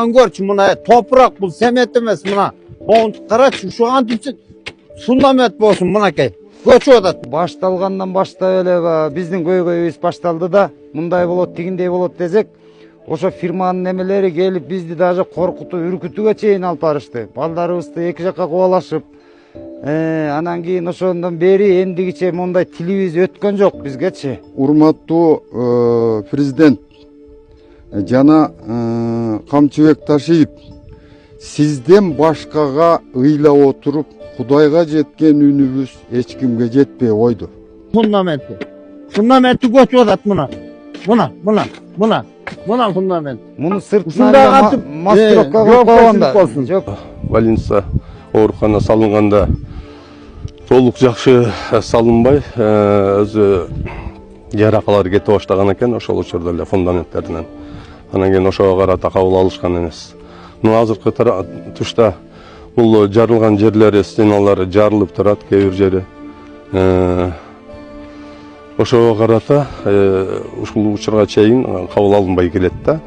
Görçü mına toprak bu semet emez mına. Onu qaraçı şu an dipsin fundament bolsun mınakay. Göçü odat. Башталгандан баштап эле биздин көйгөйүбүз башталды да, мындай болот, тигиндей болот десек, ошо фирманын немелери келип бизди даже коркутуп, үркүтүүгө чейин алып барышты. Балдарыбызды эки жакка кубалашып, анан кийин ошондон бери эмдигиче мондай тилибиз өткөн жок бизгечи. Урматтуу президент жана Камчыбек Ташиев, сизден башкага ыйлап отуруп, Кудайга жеткен үнүбүз эч кимге жетпей койду. Fundamentti göçü odat mına. Mına fundament. Муну сыртынан маскировка коюп койгонда. Жок. Больница оорукана салынганда толук жакшы салынбай, өзү жаракалар кете баштаган экен, ошол учурда эле фундаменттеринен. Анан кийин ошого карата кабыл алышкан эмес. Азыркы тушта бул жарылган жерлери, стеналары жарылып турат, кээ бир жери. Ошого карата ушул учурга чейин кабыл алынбай келет да.